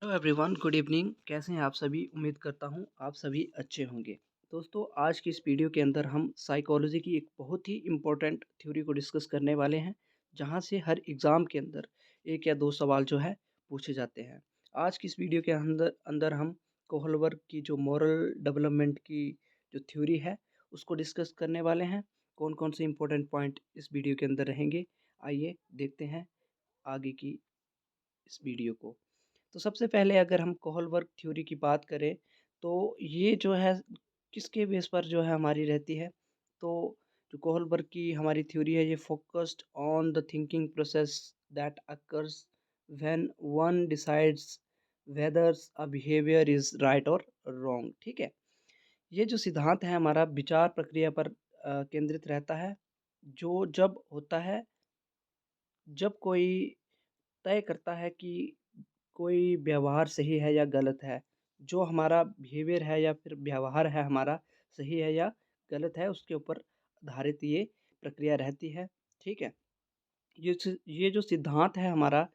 Hello everyone, good evening. कैसे हैं आप सभी? उम्मीद करता हूं आप सभी अच्छे होंगे। दोस्तों, आज की इस वीडियो के अंदर हम साइकोलॉजी की एक बहुत ही इम्पोर्टेंट थ्योरी को डिस्कस करने वाले हैं, जहां से हर एग्ज़ाम के अंदर एक या दो सवाल जो है पूछे जाते हैं। आज की इस वीडियो के अंदर अंदर हम कोहलबर्ग की जो मॉरल डेवलपमेंट की जो थ्योरी है उसको डिस्कस करने वाले हैं। कौन कौन से इम्पोर्टेंट पॉइंट इस वीडियो के अंदर रहेंगे, आइए देखते हैं आगे की इस वीडियो को। तो सबसे पहले अगर हम कोहलबर्ग थ्योरी की बात करें, तो ये जो है किसके बेस पर जो है हमारी रहती है। तो जो कोहलबर्ग की हमारी थ्योरी है, ये focused on the thinking process that occurs when one decides whether a behaviour is right और रॉन्ग। ठीक है, ये जो सिद्धांत है हमारा विचार प्रक्रिया पर केंद्रित रहता है, जो जब होता है जब कोई तय करता है कि कोई व्यवहार सही है या गलत है। जो हमारा बिहेवियर है या फिर व्यवहार है हमारा, सही है या गलत है, उसके ऊपर आधारित ये प्रक्रिया रहती है। ठीक है? ये जो सिद्धांत है हमारा,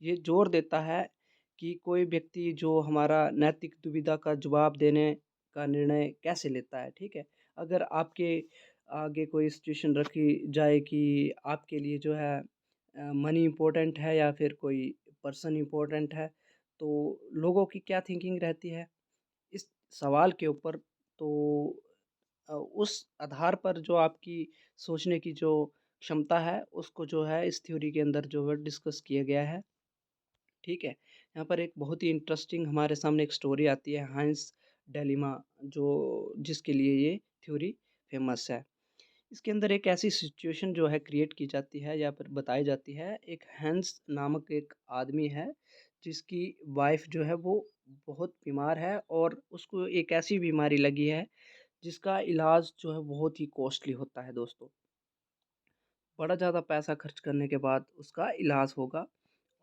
ये ज़ोर देता है कि कोई व्यक्ति जो हमारा नैतिक दुविधा का जवाब देने का निर्णय कैसे लेता है। ठीक है? अगर आपके आगे कोई सिचुएशन रखी जाए कि आपके लिए जो है मनी इम्पोर्टेंट है या फिर कोई पर्सन इम्पोर्टेंट है, तो लोगों की क्या थिंकिंग रहती है इस सवाल के ऊपर। तो उस आधार पर जो आपकी सोचने की जो क्षमता है, उसको जो है इस थ्योरी के अंदर जो है डिस्कस किया गया है। ठीक है? यहाँ पर एक बहुत ही इंटरेस्टिंग हमारे सामने एक स्टोरी आती है, हाइंस डिलेमा, जो जिसके लिए ये थ्योरी फेमस है। इसके अंदर एक ऐसी सिचुएशन जो है क्रिएट की जाती है या फिर बताई जाती है। एक हैंस नामक एक आदमी है, जिसकी वाइफ़ जो है वो बहुत बीमार है और उसको एक ऐसी बीमारी लगी है, जिसका इलाज जो है बहुत ही कॉस्टली होता है दोस्तों। बड़ा ज़्यादा पैसा खर्च करने के बाद उसका इलाज होगा,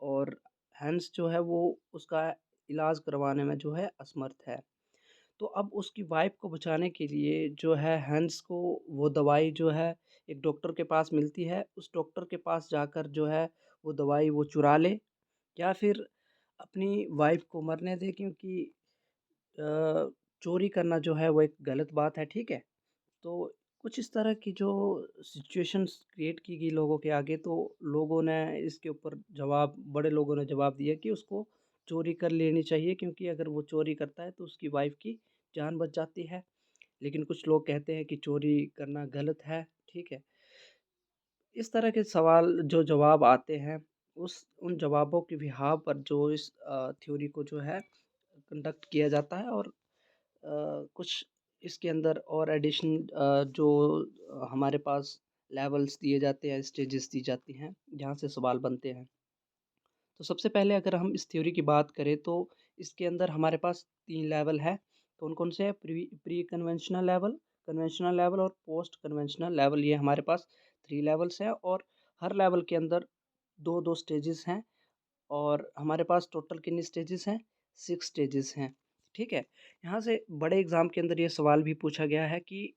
और हैंस जो है वो उसका इलाज करवाने में जो है असमर्थ है। तो अब उसकी वाइफ़ को बचाने के लिए जो है हैंस को वो दवाई जो है एक डॉक्टर के पास मिलती है। उस डॉक्टर के पास जाकर जो है वो दवाई वो चुरा ले, या फिर अपनी वाइफ़ को मरने दे, क्योंकि चोरी करना जो है वो एक गलत बात है। ठीक है? तो कुछ इस तरह की जो सिचुएशंस क्रिएट की गई लोगों के आगे, तो लोगों ने इसके ऊपर जवाब बड़े लोगों ने जवाब दिया कि उसको चोरी कर लेनी चाहिए, क्योंकि अगर वो चोरी करता है तो उसकी वाइफ़ की जान बच जाती है। लेकिन कुछ लोग कहते हैं कि चोरी करना गलत है। ठीक है? इस तरह के सवाल जो जवाब आते हैं, उस उन जवाबों के बिहाफ़ पर जो इस थ्योरी को जो है कंडक्ट किया जाता है, और कुछ इसके अंदर और जो हमारे पास लेवल्स दिए जाते हैं, स्टेजेस दी जाती हैं, जहाँ से सवाल बनते हैं। तो सबसे पहले अगर हम इस थ्योरी की बात करें, तो इसके अंदर हमारे पास 3 लेवल हैं। कौन-कौन से हैं? प्री कन्वेंशनल लेवल और पोस्ट कन्वेंशनल लेवल, ये हमारे पास 3 लेवल्स हैं, और हर लेवल के अंदर 2-2 स्टेजेस हैं। और हमारे पास टोटल कितनी स्टेजेस हैं? 6 स्टेजेस हैं। ठीक है? यहाँ से बड़े एग्ज़ाम के अंदर ये सवाल भी पूछा गया है कि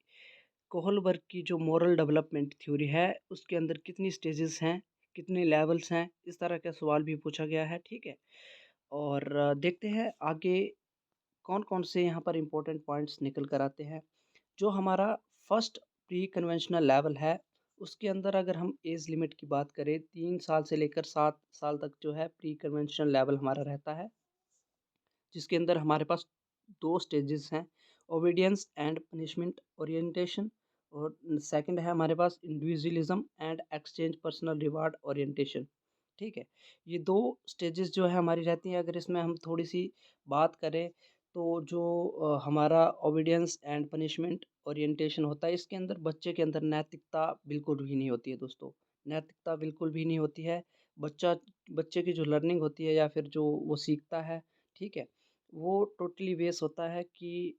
कोहलबर्ग की जो मोरल डेवलपमेंट थ्योरी है, उसके अंदर कितनी स्टेजेस हैं, कितने लेवल्स हैं? इस तरह का सवाल भी पूछा गया है। ठीक है? और देखते हैं आगे कौन-कौन से यहाँ पर इम्पोर्टेंट पॉइंट्स निकल कर आते हैं। जो हमारा फर्स्ट प्री कन्वेंशनल लेवल है, उसके अंदर अगर हम एज लिमिट की बात करें, 3 साल से लेकर 7 साल तक जो है प्री कन्वेंशनल लेवल हमारा रहता है, जिसके अंदर हमारे पास 2 स्टेजेस हैं, ओबीडियंस एंड पनिशमेंट ओरिएंटेशन, और सेकंड है हमारे पास individualism and exchange personal reward orientation. ठीक है? ये 2 स्टेजेस जो है हमारी रहती हैं। अगर इसमें हम थोड़ी-सी बात करें, तो जो हमारा ओबीडियंस एंड पनिशमेंट ओरिएंटेशन होता है, इसके अंदर बच्चे के अंदर नैतिकता बिल्कुल भी नहीं होती है दोस्तों। नैतिकता बिल्कुल भी नहीं होती है। बच्चा बच्चे की जो लर्निंग होती है या फिर जो वो सीखता है, ठीक है? वो टोटली बेस होता है कि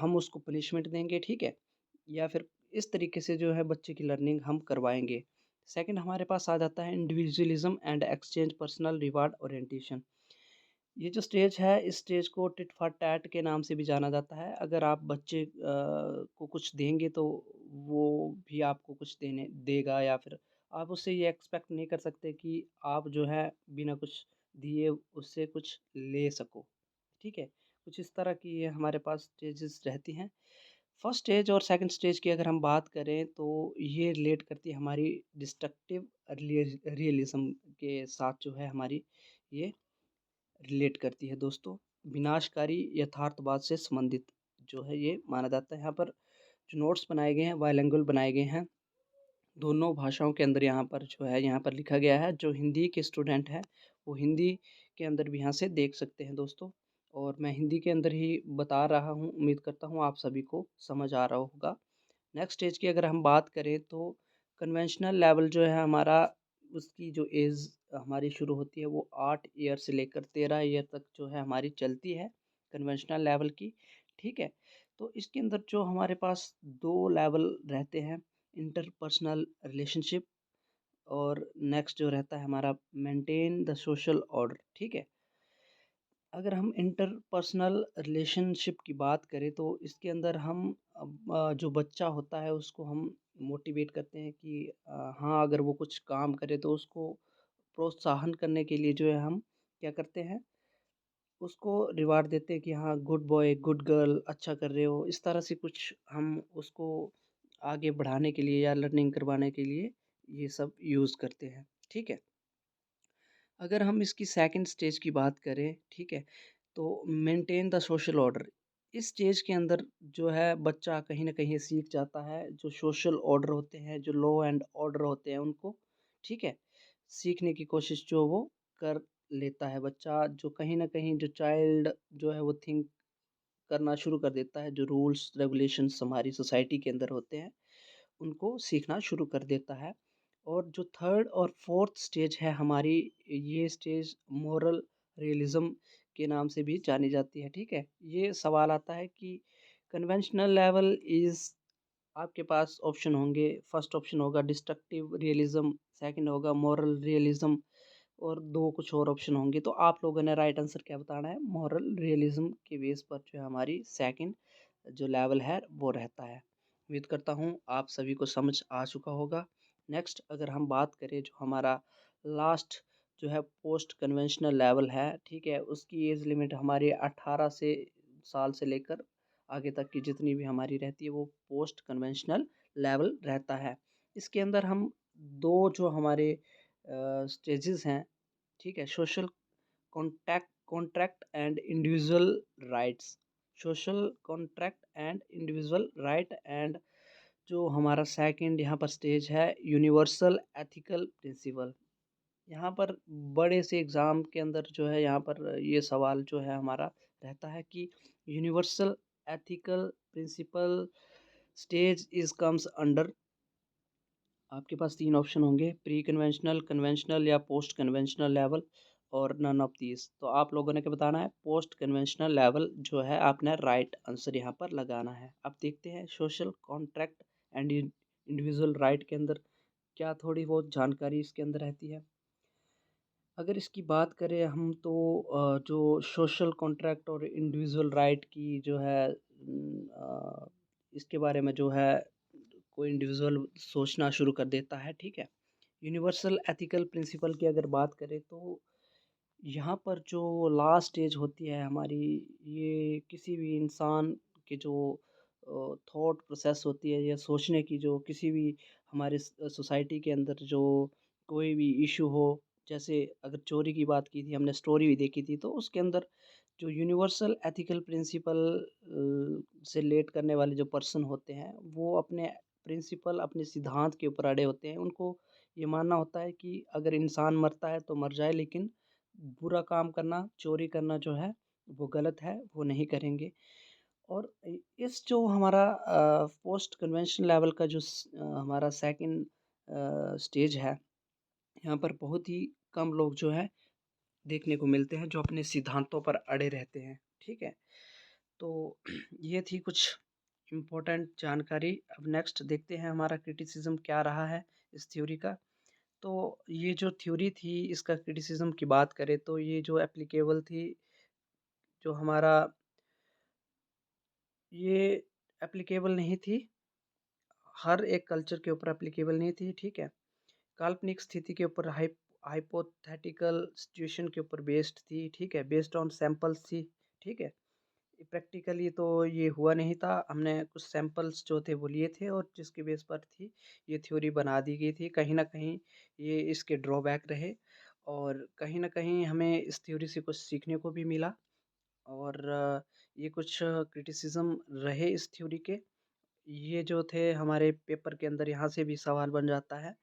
हम उसको पनिशमेंट देंगे, ठीक है? या फिर इस तरीके से जो है बच्चे की लर्निंग हम करवाएँगे। सेकंड हमारे पास आ जाता है individualism and exchange personal reward orientation. ये जो स्टेज है, इस स्टेज को टिट फॉर टैट के नाम से भी जाना जाता है। अगर आप बच्चे को कुछ देंगे, तो वो भी आपको कुछ देने देगा, या फिर आप उससे ये एक्सपेक्ट नहीं कर सकते कि आप जो है बिना कुछ दिए उससे कुछ ले सको, ठीक है? कुछ इस तरह की ये हमारे पास स्टेजेस रहती हैं। फर्स्ट स्टेज और सेकंड स्टेज की अगर हम बात करें तो ये रिलेट करती है हमारी डिस्ट्रक्टिव रियलिज़्म के साथ जो है हमारी ये रिलेट करती है दोस्तों। विनाशकारी यथार्थवाद से संबंधित जो है ये माना जाता है। यहाँ पर जो नोट्स बनाए गए हैं बाइलिंगुअल बनाए गए हैं। दोनों भाषाओं के अंदर यहाँ पर जो है यहाँ पर लिखा गया है। जो हिंदी के स्टूडेंट हैं वो हिंदी के अंदर भी यहाँ से देख सकते हैं दोस्तों। और मैं हिंदी के अंदर ही बता रहा हूँ, उम्मीद करता हूँ आप सभी को समझ आ रहा होगा। नेक्स्ट स्टेज की अगर हम बात करें तो कन्वेंशनल लेवल जो है हमारा, उसकी जो एज हमारी शुरू होती है वो 8 ईयर से लेकर 13 ईयर तक जो है हमारी चलती है कन्वेंशनल लेवल की, ठीक है? तो इसके अंदर जो हमारे पास 2 लेवल रहते हैं, इंटरपर्सनल रिलेशनशिप और नेक्स्ट जो रहता है हमारा मेंटेन द सोशल ऑर्डर, ठीक है? अगर हम इंटरपर्सनल रिलेशनशिप की बात करें तो इसके अंदर हम जो बच्चा होता है उसको हम मोटिवेट करते हैं कि हाँ, अगर वो कुछ काम करे तो उसको प्रोत्साहन करने के लिए जो है हम क्या करते हैं, उसको रिवार्ड देते हैं कि हाँ, गुड बॉय गुड गर्ल अच्छा कर रहे हो। इस तरह से कुछ हम उसको आगे बढ़ाने के लिए या लर्निंग करवाने के लिए ये सब यूज़ करते हैं, ठीक है? अगर हम इसकी सेकंड स्टेज की बात करें, ठीक है? तो मेंटेन द सोशल ऑर्डर। इस स्टेज के अंदर जो है बच्चा कहीं न कहीं सीख जाता है, जो सोशल ऑर्डर होते हैं, जो लॉ एंड ऑर्डर होते हैं उनको, ठीक है? सीखने की कोशिश जो वो कर लेता है बच्चा, जो कहीं न कहीं जो चाइल्ड जो है वो थिंक करना शुरू कर देता है, जो रूल्स रेगुलेशंस हमारी सोसाइटी के अंदर होते हैं, उनको सीखना शुरू कर देता है। और जो थर्ड और फोर्थ स्टेज है हमारी, ये स्टेज मोरल रियलिज़्म के नाम से भी जानी जाती है, ठीक है? ये सवाल आता है कि कन्वेंशनल लेवल इज़, आपके पास ऑप्शन होंगे, फर्स्ट ऑप्शन होगा डिस्ट्रक्टिव रियलिज़्म, सेकंड होगा मोरल रियलिज़्म और 2 कुछ और ऑप्शन होंगे। तो आप लोगों ने राइट आंसर क्या बताना है? मोरल रियलिज़्म के बेस पर जो है हमारी सेकंड जो लेवल है वो रहता है। उम्मीद करता हूँ आप सभी को समझ आ चुका होगा। नेक्स्ट अगर हम बात करें जो हमारा लास्ट जो है पोस्ट कन्वेंशनल लेवल है, ठीक है? उसकी एज लिमिट हमारी 18 से साल से लेकर आगे तक की जितनी भी हमारी रहती है वो पोस्ट कन्वेंशनल लेवल रहता है। इसके अंदर हम 2 जो हमारे स्टेजेस हैं, ठीक है? Social contract and individual rights. Social contract and individual right and जो हमारा सेकंड यहाँ पर स्टेज है यूनिवर्सल एथिकल प्रिंसिपल। यहाँ पर बड़े से एग्ज़ाम के अंदर जो है यहाँ पर ये सवाल जो है हमारा रहता है कि universal ethical principle stage is comes under, आपके पास 3 ऑप्शन होंगे, प्री कन्वेंशनल, कन्वेंशनल या पोस्ट कन्वेंशनल लेवल और नन ऑफ दीज़। तो आप लोगों ने क्या बताना है? पोस्ट कन्वेंशनल लेवल जो है आपने राइट आंसर यहाँ पर लगाना है। अब देखते हैं social contract and individual right के अंदर क्या थोड़ी बहुत जानकारी इसके अंदर रहती है। अगर इसकी बात करें हम तो जो सोशल कॉन्ट्रैक्ट और इंडिविजुअल राइट की जो है इसके बारे में जो है कोई इंडिविजुअल सोचना शुरू कर देता है, ठीक है? यूनिवर्सल एथिकल प्रिंसिपल की अगर बात करें तो यहाँ पर जो लास्ट स्टेज होती है हमारी, ये किसी भी इंसान के जो थॉट प्रोसेस होती है या सोचने की जो किसी भी हमारे सोसाइटी के अंदर जो कोई भी इशू हो, जैसे अगर चोरी की बात की थी हमने, स्टोरी भी देखी थी, तो उसके अंदर जो यूनिवर्सल एथिकल प्रिंसिपल से रिलेट करने वाले जो पर्सन होते हैं वो अपने प्रिंसिपल अपने सिद्धांत के ऊपर अड़े होते हैं। उनको ये मानना होता है कि अगर इंसान मरता है तो मर जाए, लेकिन बुरा काम करना, चोरी करना जो है वो गलत है, वो नहीं करेंगे। और इस जो हमारा पोस्ट कन्वेंशन लेवल का जो हमारा सेकंड स्टेज है, यहाँ पर बहुत ही कम लोग जो है देखने को मिलते हैं जो अपने सिद्धांतों पर अड़े रहते हैं, ठीक है? तो ये थी कुछ इम्पोर्टेंट जानकारी। अब नेक्स्ट देखते हैं हमारा क्रिटिसिज्म क्या रहा है इस थ्योरी का। तो ये जो थ्योरी थी इसका क्रिटिसिज्म की बात करें तो ये जो एप्लीकेबल थी, जो हमारा ये एप्लीकेबल नहीं थी, हर एक कल्चर के ऊपर एप्लीकेबल नहीं थी, ठीक है? काल्पनिक स्थिति के ऊपर हाइपोथेटिकल सिचुएशन के ऊपर बेस्ड थी, ठीक है? बेस्ड ऑन सैंपल्स थी, ठीक है? प्रैक्टिकली तो ये हुआ नहीं था, हमने कुछ सैंपल्स जो थे वो लिए थे और जिसके बेस पर थी ये थ्योरी बना दी गई थी। कहीं न कहीं ये इसके ड्रॉबैक रहे और कहीं न कहीं हमें इस थ्योरी से कुछ सीखने को भी मिला और ये कुछ क्रिटिसिज़्म रहे इस थ्योरी के। ये जो थे हमारे पेपर के अंदर यहाँ से भी सवाल बन जाता है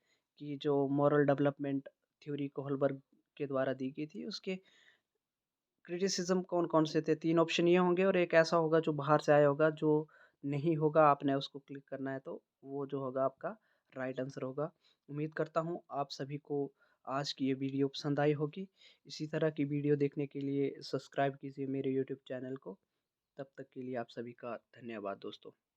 कि जो मॉरल डेवलपमेंट थ्योरी कोहलबर्ग के द्वारा दी गई थी उसके क्रिटिसिज़्म कौन-कौन से थे? 3 ऑप्शन ये होंगे और एक ऐसा होगा जो बाहर से आया होगा, जो नहीं होगा, आपने उसको क्लिक करना है तो वो जो होगा आपका राइट आंसर होगा। उम्मीद करता हूँ आप सभी को आज की ये वीडियो पसंद आई होगी। इसी तरह की वीडियो देखने के लिए सब्सक्राइब कीजिए मेरे यूट्यूब चैनल को। तब तक के लिए आप सभी का धन्यवाद दोस्तों।